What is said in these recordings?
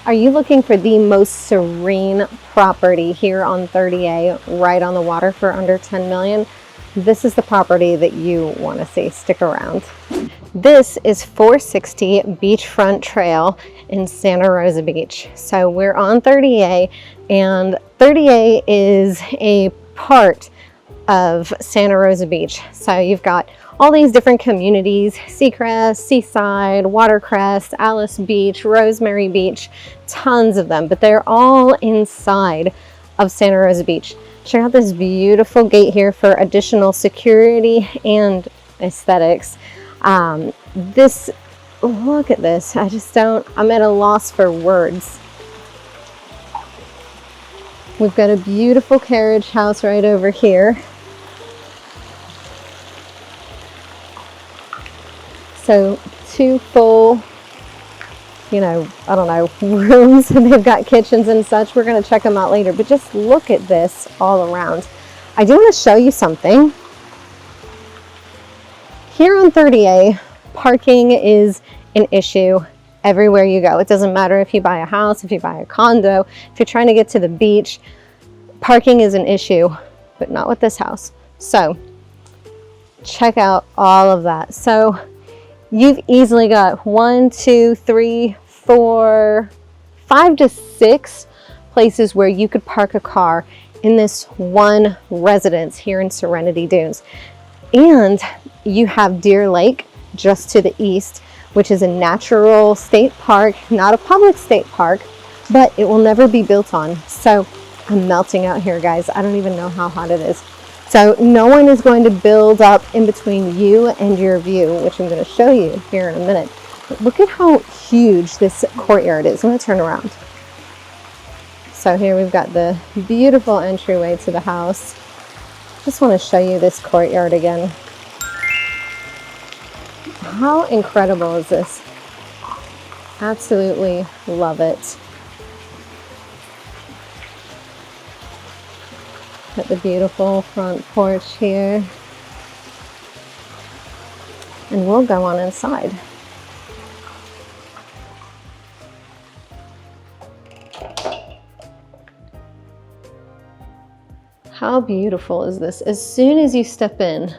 Are you looking for the most serene property here on 30A, right on the water for under 10 million? This is the property that you want to see. Stick around. This is 460 Beachfront Trail in Santa Rosa Beach. So we're on 30A, and 30A is a part of Santa Rosa Beach. So you've got all these different communities: Seacrest, Seaside, Watercrest, Alice Beach, Rosemary Beach, tons of them, but they're all inside of Santa Rosa Beach. Check out this beautiful gate here for additional security and aesthetics. Look at this. I'm at a loss for words. We've got a beautiful carriage house right over here. So 2 full, I don't know, rooms, and they've got kitchens and such. We're going to check them out later, but just look at this all around. I do want to show you something. Here on 30A, parking is an issue everywhere you go. It doesn't matter if you buy a house, if you buy a condo, if you're trying to get to the beach, parking is an issue, but not with this house. So check out all of that. So you've easily got 1, 2, 3, 4, 5 to 6 places where you could park a car in this one residence here in Serenity Dunes. And you have Deer Lake just to the east, which is a natural state park, not a public state park, but it will never be built on. So I'm melting out here, guys. I don't even know how hot it is. So no one is going to build up in between you and your view, which I'm going to show you here in a minute. But look at how huge this courtyard is. I'm going to turn around. So here we've got the beautiful entryway to the house. Just want to show you this courtyard again. How incredible is this? Absolutely love it. Got the beautiful front porch here. And we'll go on inside. How beautiful is this? As soon as you step in,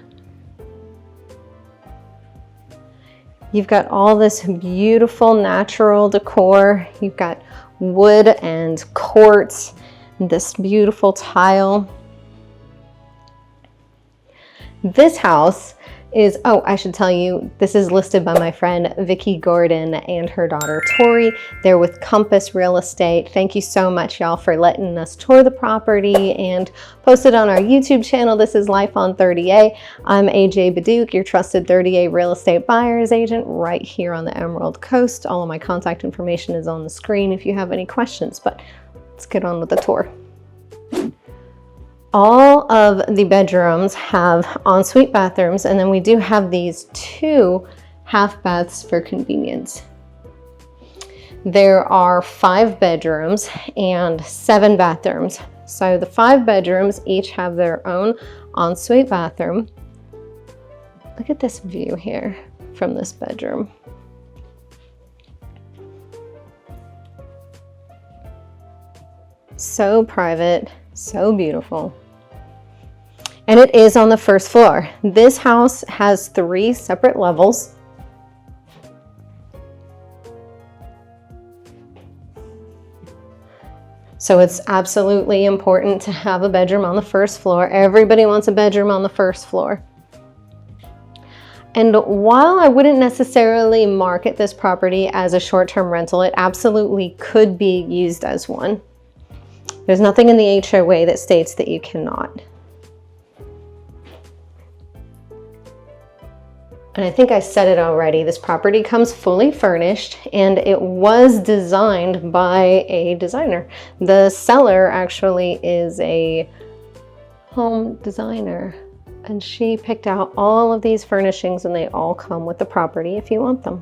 you've got all this beautiful natural decor. You've got wood and quartz, this beautiful tile. This house is, I should tell you, this is listed by my friend Vicki Gordon and her daughter Tori. They're with Compass Real Estate. Thank you so much, y'all, for letting us tour the property and post it on our YouTube channel. This is Life on 30A. I'm AJ Baduke, your trusted 30A real estate buyer's agent right here on the Emerald Coast. All of my contact information is on the screen if you have any questions, but let's get on with the tour. All of the bedrooms have ensuite bathrooms, and then we do have these 2 half baths for convenience. There are 5 bedrooms and 7 bathrooms. So the 5 bedrooms each have their own ensuite bathroom. Look at this view here from this bedroom. So private, so beautiful. And it is on the first floor. This house has 3 separate levels. So it's absolutely important to have a bedroom on the first floor. Everybody wants a bedroom on the first floor. And while I wouldn't necessarily market this property as a short-term rental, it absolutely could be used as one. There's nothing in the HOA that states that you cannot. And I think I said it already, this property comes fully furnished, and it was designed by a designer. The seller actually is a home designer, and she picked out all of these furnishings, and they all come with the property if you want them.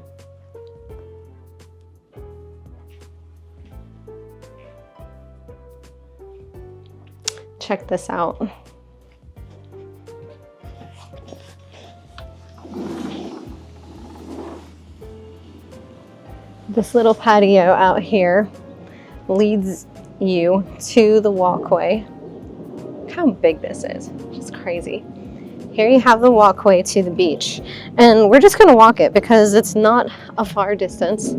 Check this out. This little patio out here leads you to the walkway. Look how big this is, it's crazy. Here you have the walkway to the beach, and we're just gonna walk it because it's not a far distance.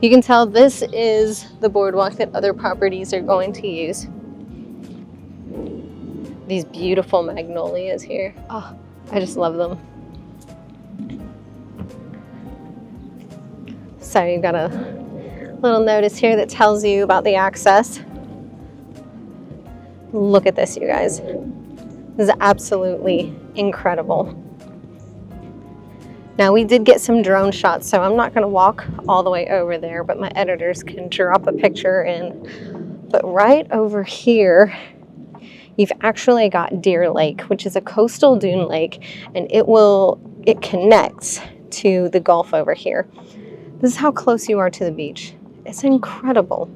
You can tell this is the boardwalk that other properties are going to use. These beautiful magnolias here. Oh, I just love them. So you've got a little notice here that tells you about the access. Look at this, you guys. This is absolutely incredible. Now we did get some drone shots, so I'm not going to walk all the way over there, but my editors can drop a picture in. But right over here, you've actually got Deer Lake, which is a coastal dune lake, and it connects to the Gulf over here. This is how close you are to the beach. It's incredible.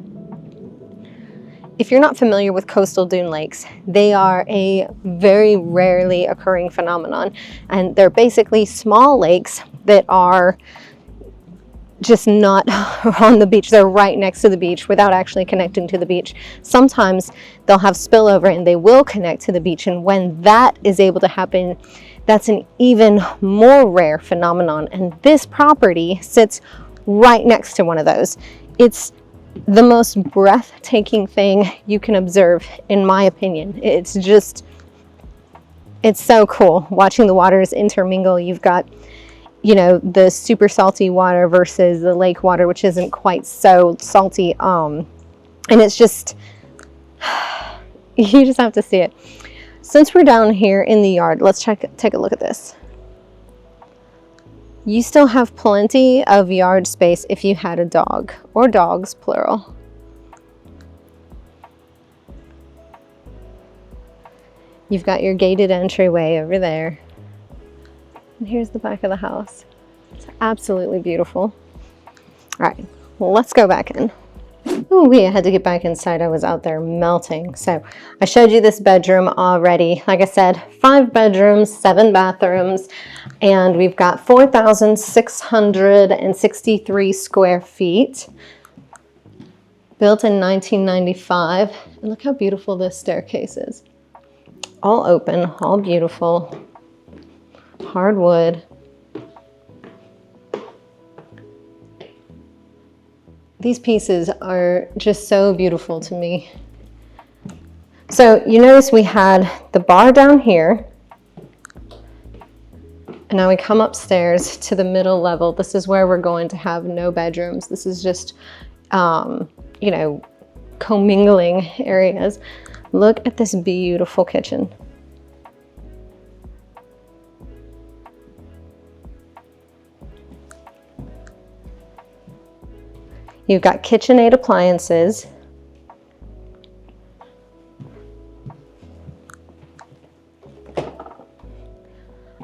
If you're not familiar with coastal dune lakes, they are a very rarely occurring phenomenon, and they're basically small lakes that are just not on the beach. They're right next to the beach without actually connecting to the beach. Sometimes they'll have spillover and they will connect to the beach, and when that is able to happen, that's an even more rare phenomenon, and this property sits right next to one of those. It's the most breathtaking thing you can observe, in my opinion. It's so cool watching the waters intermingle. You've got, you know, the super salty water versus the lake water, which isn't quite so salty. And it's just, you just have to see it. Since we're down here in the yard, let's take a look at this. You still have plenty of yard space if you had a dog, or dogs, plural. You've got your gated entryway over there. And here's the back of the house. It's absolutely beautiful. All right, well, let's go back in. Oh, I had to get back inside. I was out there melting. So I showed you this bedroom already. Like I said, 5 bedrooms, 7 bathrooms, and we've got 4,663 square feet. Built in 1995. And look how beautiful this staircase is. All open, all beautiful. Hardwood. These pieces are just so beautiful to me. So you notice we had the bar down here, and now we come upstairs to the middle level. This is where we're going to have no bedrooms. This is just, you know, commingling areas. Look at this beautiful kitchen. You've got KitchenAid appliances.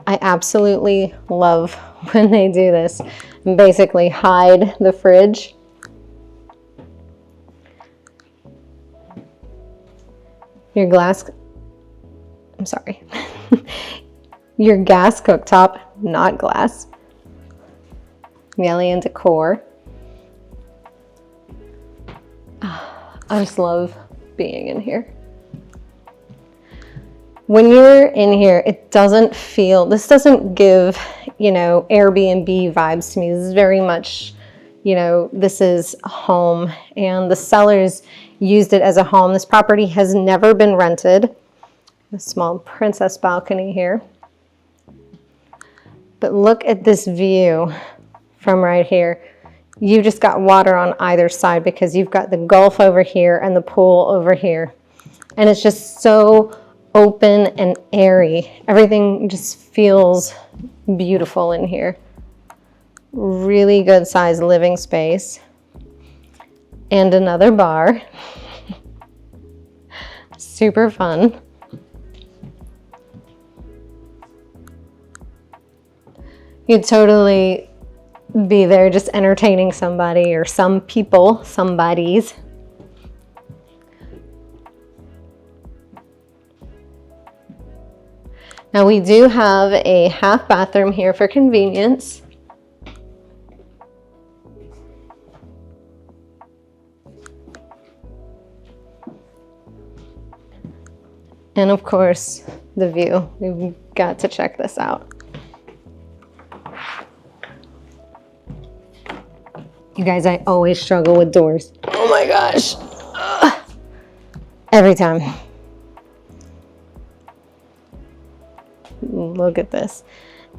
I absolutely love when they do this and basically hide the fridge. Your gas cooktop, not glass. Alien decor. I just love being in here. When you're in here, it doesn't feel, this doesn't give, you know, Airbnb vibes to me. This is very much, you know, this is a home, and the sellers used it as a home. This property has never been rented. A small princess balcony here. But look at this view from right here. You've just got water on either side because you've got the Gulf over here and the pool over here. And it's just so open and airy. Everything just feels beautiful in here. Really good sized living space. And another bar. Super fun. You'd totally be there just entertaining somebody or some people, somebodies. Now we do have a half bathroom here for convenience. And of course, the view. We've got to check this out. You guys, I always struggle with doors. Oh my gosh. Ugh. Every time. Look at this.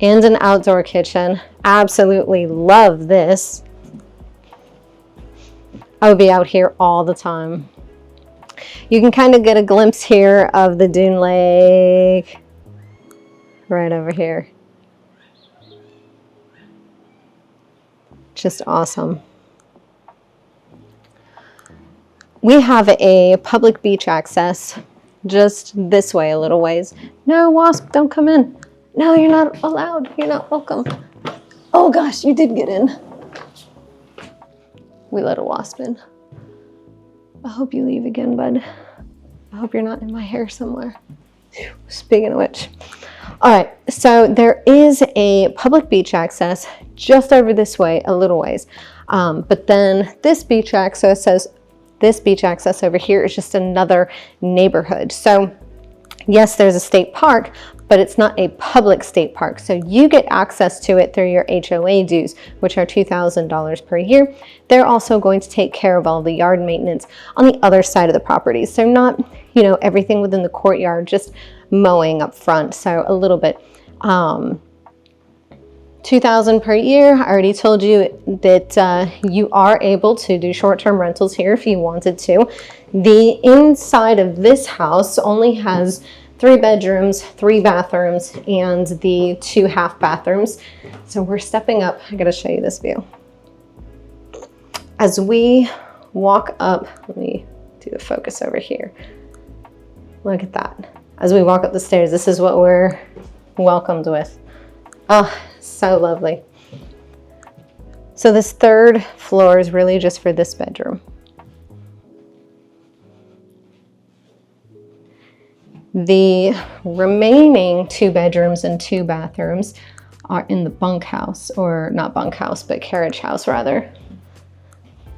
And an outdoor kitchen. Absolutely love this. I would be out here all the time. You can kind of get a glimpse here of the dune lake right over here. Just awesome. We have a public beach access just this way a little ways. No, wasp, don't come in. No, you're not allowed. You're not welcome. Oh gosh, you did get in. We let a wasp in. I hope you leave again, bud. I hope you're not in my hair somewhere. Speaking of which. All right, so there is a public beach access just over this way, a little ways. But then this beach access over here is just another neighborhood. So yes, there's a state park, but it's not a public state park. So you get access to it through your HOA dues, which are $2,000 per year. They're also going to take care of all the yard maintenance on the other side of the property. So not, you know, everything within the courtyard, just mowing up front. So a little bit. $2,000 per year. I already told you that you are able to do short-term rentals here if you wanted to. The inside of this house only has 3 bedrooms, 3 bathrooms, and the 2 half bathrooms. So we're stepping up. I gotta show you this view. As we walk up, let me do the focus over here. Look at that. As we walk up the stairs, this is what we're welcomed with. Oh, so lovely. So this 3rd floor is really just for this bedroom. The remaining 2 bedrooms and 2 bathrooms are in the bunkhouse, or not bunkhouse, but carriage house rather.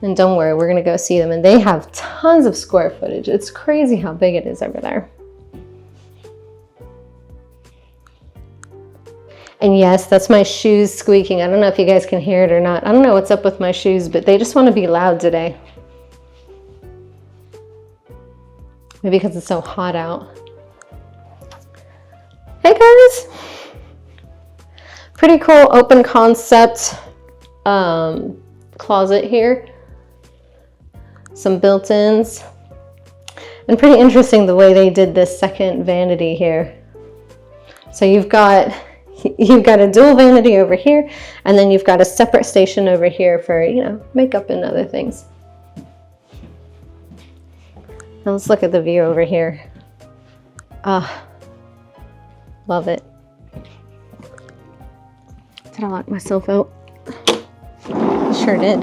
And don't worry, we're gonna go see them, and they have tons of square footage. It's crazy how big it is over there. And yes, that's my shoes squeaking. I don't know if you guys can hear it or not. I don't know what's up with my shoes, but they just want to be loud today. Maybe because it's so hot out. Hey guys! Pretty cool open concept closet here. Some built-ins. And pretty interesting the way they did this second vanity here. So you've got a dual vanity over here, and then you've got a separate station over here for, you know, makeup and other things. Now let's look at the view over here. Ah, love it. Did I lock myself out? I sure did.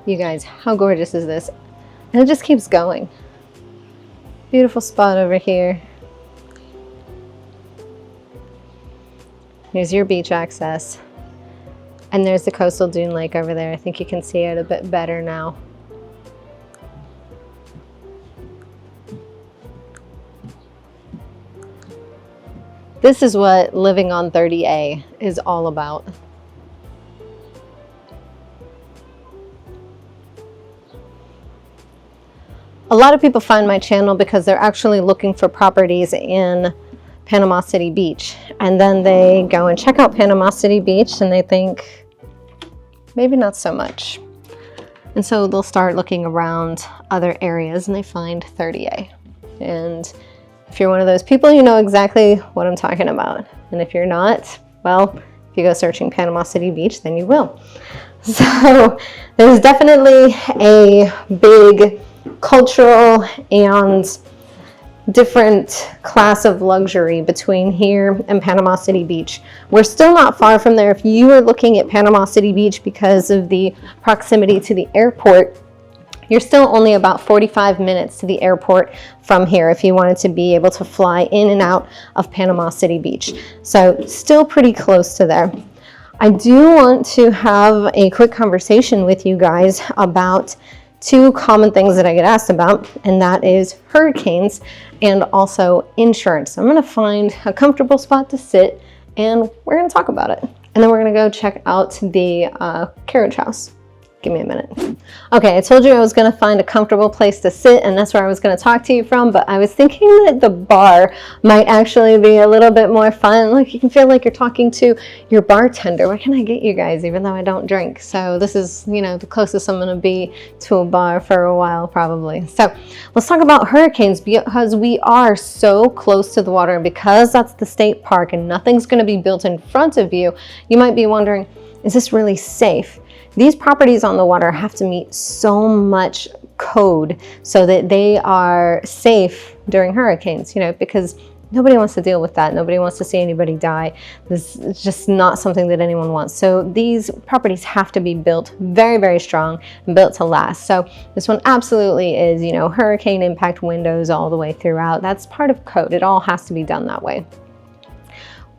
You guys, how gorgeous is this? And it just keeps going. Beautiful spot over here. Here's your beach access. And there's the coastal dune lake over there. I think you can see it a bit better now. This is what living on 30A is all about. A lot of people find my channel because they're actually looking for properties in Panama City Beach. And then they go and check out Panama City Beach and they think, maybe not so much. And so they'll start looking around other areas and they find 30A. And if you're one of those people, you know exactly what I'm talking about. And if you're not, well, if you go searching Panama City Beach, then you will. So there's definitely a big cultural and different class of luxury between here and Panama City Beach. We're still not far from there. If you are looking at Panama City Beach because of the proximity to the airport, you're still only about 45 minutes to the airport from here if you wanted to be able to fly in and out of Panama City Beach. So still pretty close to there. I do want to have a quick conversation with you guys about two common things that I get asked about, and that is hurricanes and also insurance. I'm going to find a comfortable spot to sit and we're going to talk about it. And then we're going to go check out the carriage house. Give me a minute. Okay, I told you I was going to find a comfortable place to sit, and that's where I was going to talk to you from, but I was thinking that the bar might actually be a little bit more fun. Like, you can feel like you're talking to your bartender. What can I get you guys, even though I don't drink? So this is, the closest I'm going to be to a bar for a while, probably. So let's talk about hurricanes, because we are so close to the water, and because that's the state park and nothing's going to be built in front of you, you might be wondering, is this really safe? These properties on the water have to meet so much code so that they are safe during hurricanes, because nobody wants to deal with that. Nobody wants to see anybody die. This is just not something that anyone wants. So these properties have to be built very, very strong and built to last. So this one absolutely is, hurricane impact windows all the way throughout. That's part of code. It all has to be done that way.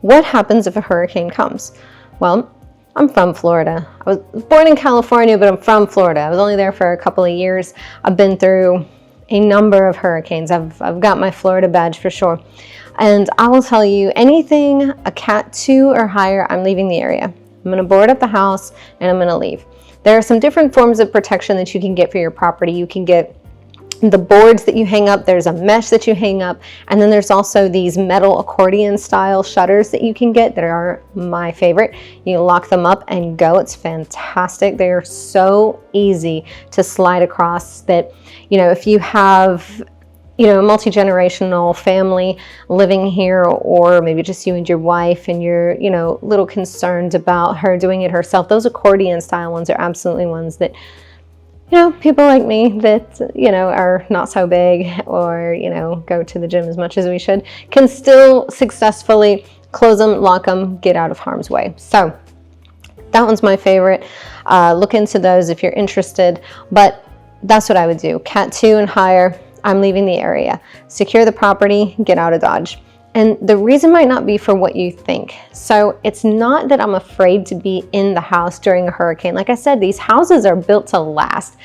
What happens if a hurricane comes? Well, I'm from Florida. I was born in California, but I'm from Florida. I was only there for a couple of years. I've been through a number of hurricanes. I've got my Florida badge for sure. And I will tell you, anything a Cat 2 or higher, I'm leaving the area. I'm going to board up the house and I'm going to leave. There are some different forms of protection that you can get for your property. You can get the boards that you hang up, there's a mesh that you hang up, and then there's also these metal accordion style shutters that you can get that are my favorite. You lock them up and go. It's fantastic. They are so easy to slide across that, if you have a multi-generational family living here, or maybe just you and your wife and you're, a little concerned about her doing it herself, those accordion style ones are absolutely ones that people like me that, are not so big or, go to the gym as much as we should, can still successfully close them, lock them, get out of harm's way. So that one's my favorite. Look into those if you're interested, but that's what I would do. Cat 2 and higher, I'm leaving the area. Secure the property, get out of Dodge. And the reason might not be for what you think. So it's not that I'm afraid to be in the house during a hurricane. Like I said, these houses are built to last.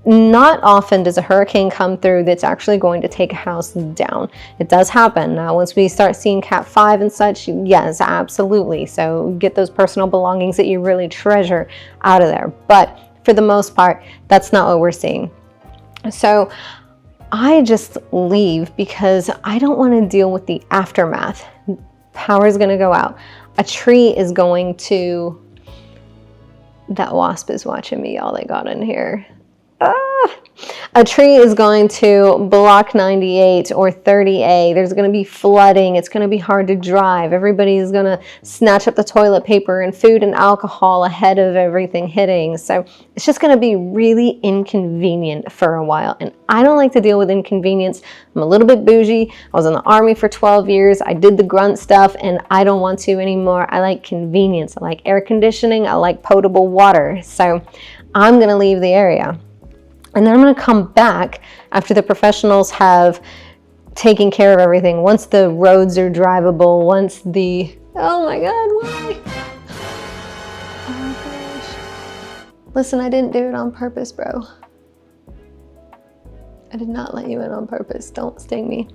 Not often does a hurricane come through that's actually going to take a house down. It does happen. Now, once we start seeing Cat 5 and such, yes, absolutely. So get those personal belongings that you really treasure out of there. But for the most part, that's not what we're seeing. So I just leave because I don't want to deal with the aftermath. Power is going to go out. A tree is going to... That wasp is watching me, y'all. They got in here. A tree is going to block 98 or 30A. There's going to be flooding. It's going to be hard to drive. Everybody is going to snatch up the toilet paper and food and alcohol ahead of everything hitting. So it's just going to be really inconvenient for a while. And I don't like to deal with inconvenience. I'm a little bit bougie. I was in the Army for 12 years. I did the grunt stuff and I don't want to anymore. I like convenience. I like air conditioning. I like potable water. So I'm going to leave the area. And then I'm going to come back after the professionals have taken care of everything. Once the roads are drivable, once the... Oh my God, why? Oh gosh. Listen, I didn't do it on purpose, bro. I did not let you in on purpose. Don't sting me.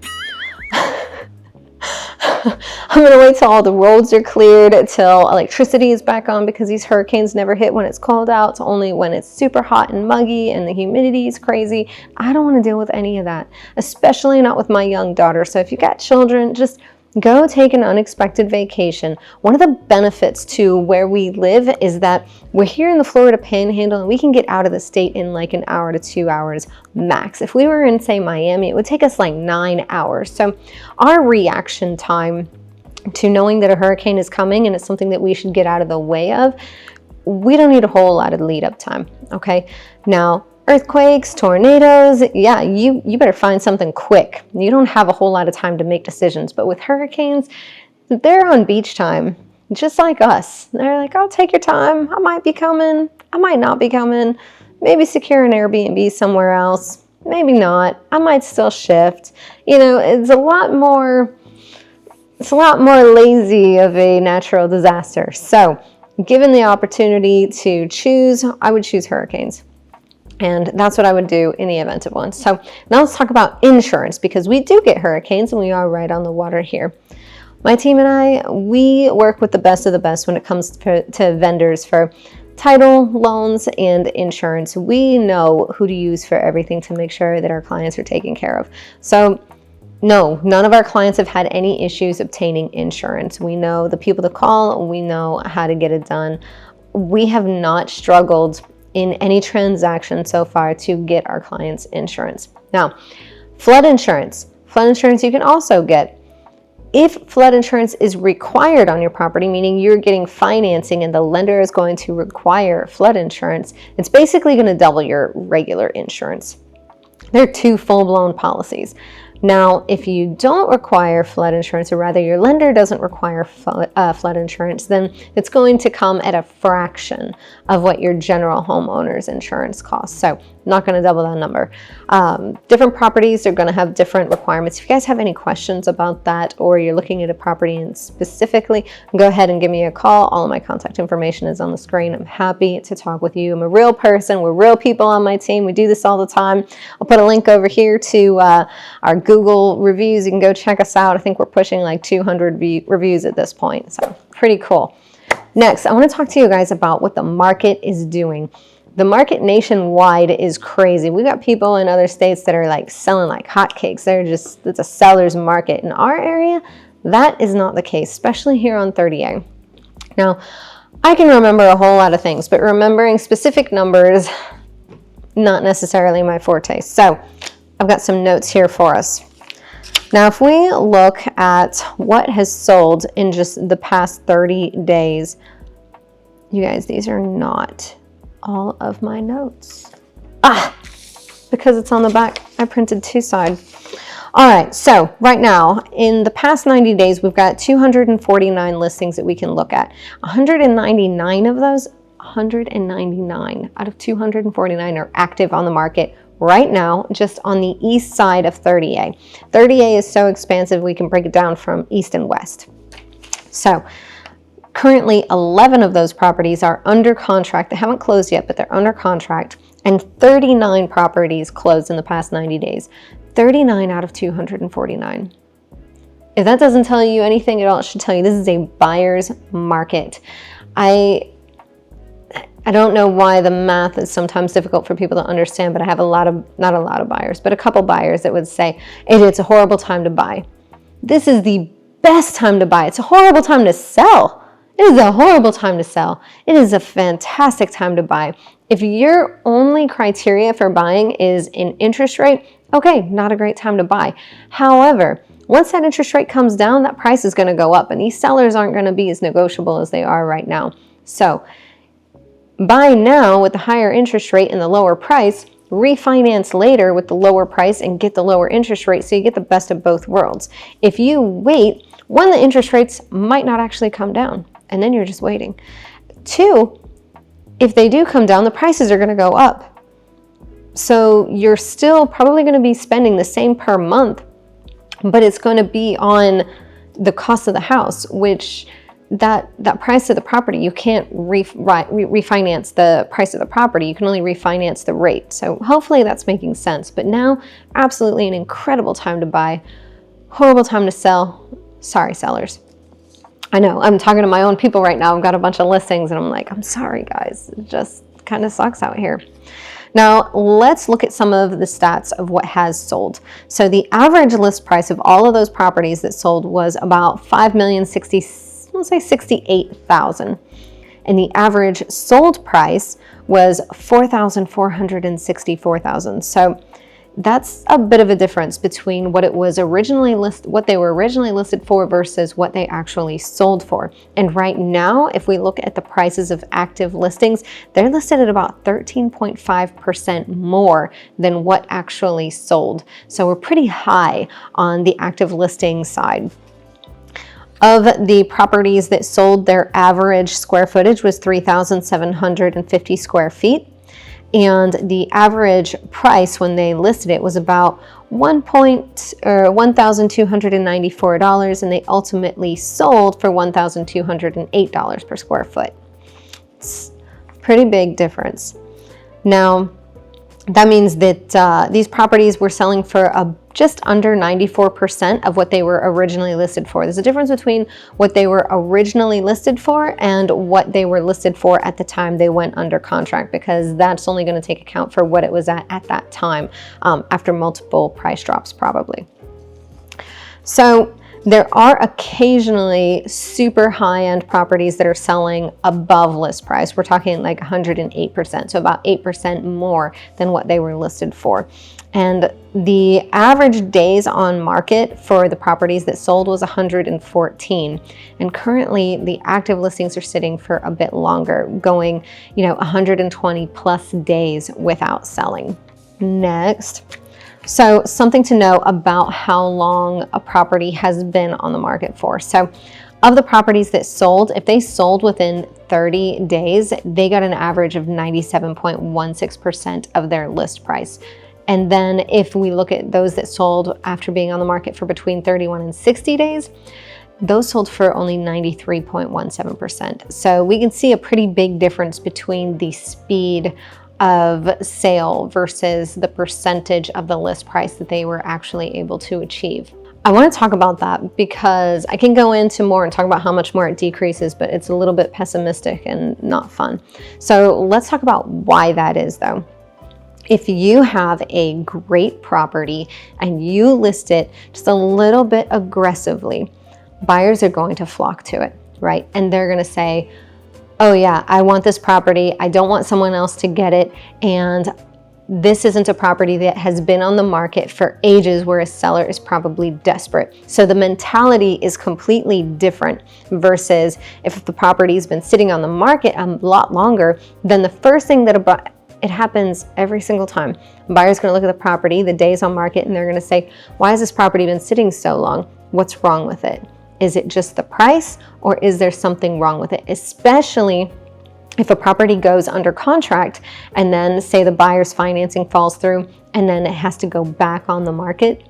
I'm going to wait till all the roads are cleared, till electricity is back on, because these hurricanes never hit when it's cold out. It's only when it's super hot and muggy and the humidity is crazy. I don't want to deal with any of that, especially not with my young daughter. So if you got children, just go take an unexpected vacation. One of the benefits to where we live is that we're here in the Florida Panhandle and we can get out of the state in like an hour to 2 hours max. If we were in, say, Miami, it would take us like 9 hours. So our reaction time to knowing that a hurricane is coming and it's something that we should get out of the way of, we don't need a whole lot of lead up time, okay? Now, earthquakes, tornadoes, yeah, you better find something quick. You don't have a whole lot of time to make decisions. But with hurricanes, they're on beach time, just like us. They're like, oh, take your time. I might be coming. I might not be coming. Maybe secure an Airbnb somewhere else. Maybe not. I might still shift. It's a lot more lazy of a natural disaster. So given the opportunity to choose, I would choose hurricanes. And that's what I would do in the event of one. So now let's talk about insurance, because we do get hurricanes and we are right on the water here. My team and I, we work with the best of the best when it comes to vendors for title, loans, and insurance. We know who to use for everything to make sure that our clients are taken care of. So no, none of our clients have had any issues obtaining insurance. We know the people to call, we know how to get it done. We have not struggled in any transaction so far to get our clients insurance. Now, flood insurance. Flood insurance you can also get. If flood insurance is required on your property, meaning you're getting financing and the lender is going to require flood insurance, it's basically going to double your regular insurance. They're 2 full-blown policies. Now, if you don't require flood insurance, or rather your lender doesn't require flood insurance, then it's going to come at a fraction of what your general homeowner's insurance costs. So not going to double that number. Different properties are going to have different requirements. If you guys have any questions about that, or you're looking at a property and specifically, go ahead and give me a call. All of my contact information is on the screen. I'm happy to talk with you. I'm a real person. We're real people on my team. We do this all the time. I'll put a link over here to our Google reviews. You can go check us out. I think we're pushing like 200 reviews at this point. So pretty cool. Next, I want to talk to you guys about what the market is doing. The market nationwide is crazy. We got people in other states that are like selling like hotcakes. It's a seller's market. In our area, that is not the case, especially here on 30A. Now, I can remember a whole lot of things, but remembering specific numbers, not necessarily my forte. So I've got some notes here for us. Now, if we look at what has sold in just the past 30 days, you guys, these are not all of my notes. Because it's on the back, I printed 2 sides. All right, so right now, in the past 90 days, we've got 249 listings that we can look at. 199 of those, 199 out of 249 are active on the market right now, just on the east side of 30A. 30A is so expansive, we can break it down from east and west. So currently, 11 of those properties are under contract. They haven't closed yet, but they're under contract. And 39 properties closed in the past 90 days. 39 out of 249. If that doesn't tell you anything at all, it should tell you this is a buyer's market. I don't know why the math is sometimes difficult for people to understand, but I have not a lot of buyers, but a couple buyers that would say, it's a horrible time to buy. This is the best time to buy. It's a horrible time to sell. It is a horrible time to sell. It is a fantastic time to buy. If your only criteria for buying is an interest rate, okay, not a great time to buy. However, once that interest rate comes down, that price is going to go up, and these sellers aren't going to be as negotiable as they are right now. So buy now with the higher interest rate and the lower price, refinance later with the lower price and get the lower interest rate, so you get the best of both worlds. If you wait, one, the interest rates might not actually come down, and then you're just waiting. 2, if they do come down, the prices are going to go up. So you're still probably going to be spending the same per month, but it's going to be on the cost of the house, which that price of the property, you can't refinance the price of the property. You can only refinance the rate. So hopefully that's making sense. But now, absolutely an incredible time to buy. Horrible time to sell. Sorry, sellers. I know, I'm talking to my own people right now. I've got a bunch of listings and I'm like, I'm sorry guys, it just kind of sucks out here. Now, let's look at some of the stats of what has sold. So the average list price of all of those properties that sold was about $5,068,000. And the average sold price was $4,464,000. So that's a bit of a difference between what they were originally listed for versus what they actually sold for. And right now, if we look at the prices of active listings, they're listed at about 13.5% more than what actually sold. So we're pretty high on the active listing side. Of the properties that sold, their average square footage was 3,750 square feet. And the average price when they listed it was about $1,294, and they ultimately sold for $1,208 per square foot. Pretty big difference. Now, that means that these properties were selling for just under 94% of what they were originally listed for. There's a difference between what they were originally listed for and what they were listed for at the time they went under contract, because that's only going to take account for what it was at that time, after multiple price drops probably. So there are occasionally super high-end properties that are selling above list price. We're talking like 108%, so about 8% more than what they were listed for. And the average days on market for the properties that sold was 114. And currently the active listings are sitting for a bit longer, going, 120 plus days without selling. Next. So something to know about how long a property has been on the market for. So of the properties that sold, if they sold within 30 days, they got an average of 97.16% of their list price. And then if we look at those that sold after being on the market for between 31 and 60 days, those sold for only 93.17%. So we can see a pretty big difference between the speed of sale versus the percentage of the list price that they were actually able to achieve. I want to talk about that because I can go into more and talk about how much more it decreases, but it's a little bit pessimistic and not fun. So let's talk about why that is though. If you have a great property and you list it just a little bit aggressively, buyers are going to flock to it, right? And they're going to say, oh yeah, I want this property. I don't want someone else to get it. And this isn't a property that has been on the market for ages where a seller is probably desperate. So the mentality is completely different versus if the property has been sitting on the market a lot longer, then the first thing that it happens every single time. A buyer's going to look at the property, the days on market, and they're going to say, why has this property been sitting so long? What's wrong with it? Is it just the price, or is there something wrong with it? Especially if a property goes under contract and then say the buyer's financing falls through and then it has to go back on the market.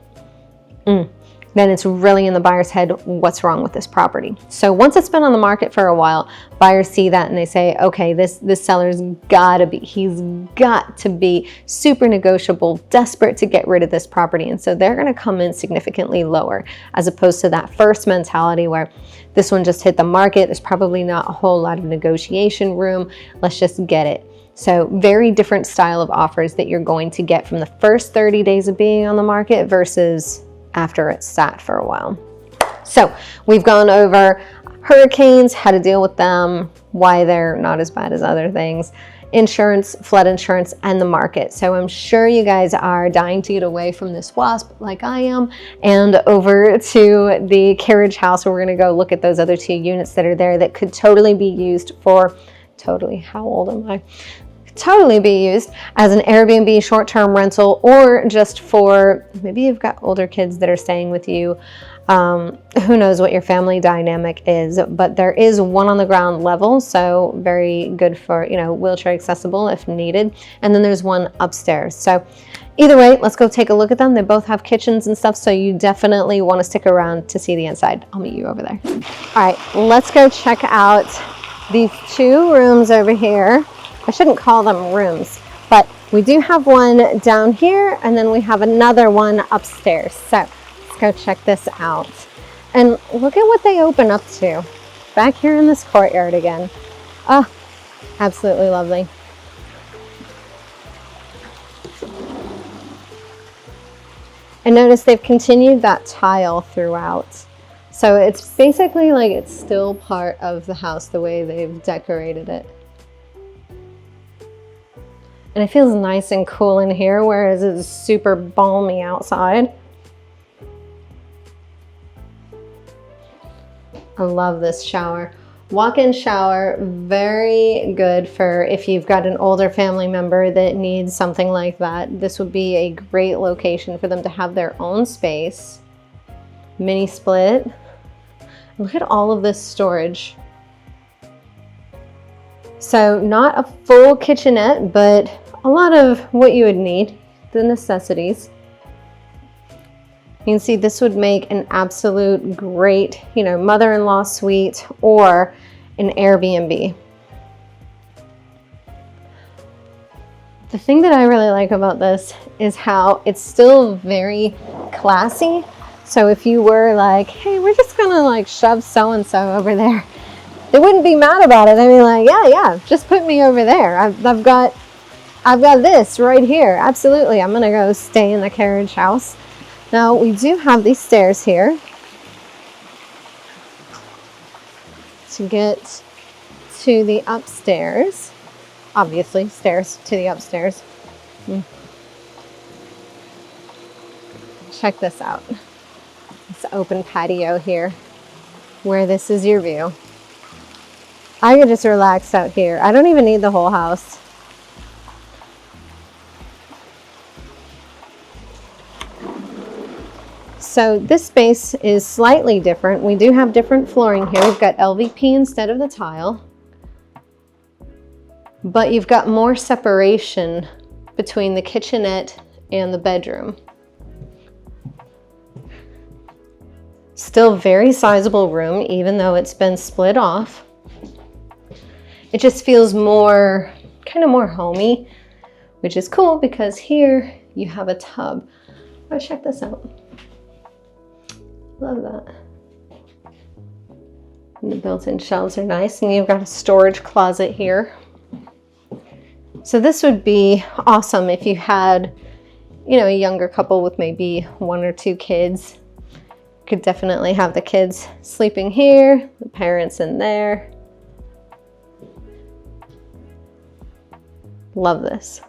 Then it's really in the buyer's head, what's wrong with this property? So once it's been on the market for a while, buyers see that and they say, okay, this seller's he's got to be super negotiable, desperate to get rid of this property. And so they're going to come in significantly lower, as opposed to that first mentality where this one just hit the market. There's probably not a whole lot of negotiation room. Let's just get it. So very different style of offers that you're going to get from the first 30 days of being on the market versus after it's sat for a while. So we've gone over hurricanes, how to deal with them, why they're not as bad as other things, insurance, flood insurance, and the market. So I'm sure you guys are dying to get away from this wasp like I am and over to the carriage house where we're going to go look at those other 2 units that are there that could totally be used for, how old am I? Totally be used as an Airbnb short-term rental, or just for maybe you've got older kids that are staying with you. Who knows what your family dynamic is, but there is one on the ground level, so very good for, wheelchair accessible if needed. And then there's one upstairs. So either way, let's go take a look at them. They both have kitchens and stuff, so you definitely want to stick around to see the inside. I'll meet you over there. All right, let's go check out these 2 rooms over here. I shouldn't call them rooms, but we do have one down here and then we have another one upstairs. So let's go check this out. And look at what they open up to. Back here in this courtyard again. Oh, absolutely lovely. And notice they've continued that tile throughout. So it's basically like it's still part of the house the way they've decorated it. And it feels nice and cool in here, whereas it's super balmy outside. I love this shower. Walk-in shower, very good for if you've got an older family member that needs something like that. This would be a great location for them to have their own space. Mini split. Look at all of this storage. So not a full kitchenette, but a lot of what you would need, the necessities. You can see this would make an absolute great, mother-in-law suite or an Airbnb. The thing that I really like about this is how it's still very classy. So if you were like, hey, we're just gonna like shove so-and-so over there, they wouldn't be mad about it. They'd be like, yeah, just put me over there. I've got this right here. Absolutely, I'm gonna go stay in the carriage house. Now we do have these stairs here to get to the upstairs. Obviously, stairs to the upstairs. Check this out. This open patio here, where this is your view. I could just relax out here. I don't even need the whole house. So this space is slightly different. We do have different flooring here. We've got LVP instead of the tile. But you've got more separation between the kitchenette and the bedroom. Still very sizable room, even though it's been split off. It just feels more, kind of more homey, which is cool because here you have a tub. Oh, check this out. Love that. And the built-in shelves are nice, and you've got a storage closet here. So this would be awesome if you had, you know, a younger couple with maybe 1 or 2 kids. Could definitely have the kids sleeping here, the parents in there. Love this.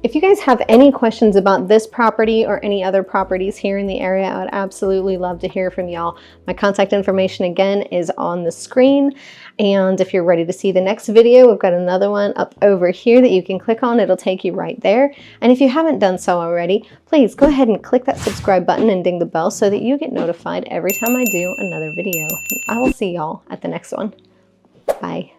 If you guys have any questions about this property or any other properties here in the area, I would absolutely love to hear from y'all. My contact information again is on the screen. And if you're ready to see the next video, we've got another one up over here that you can click on. It'll take you right there. And if you haven't done so already, please go ahead and click that subscribe button and ding the bell so that you get notified every time I do another video. And I will see y'all at the next one. Bye.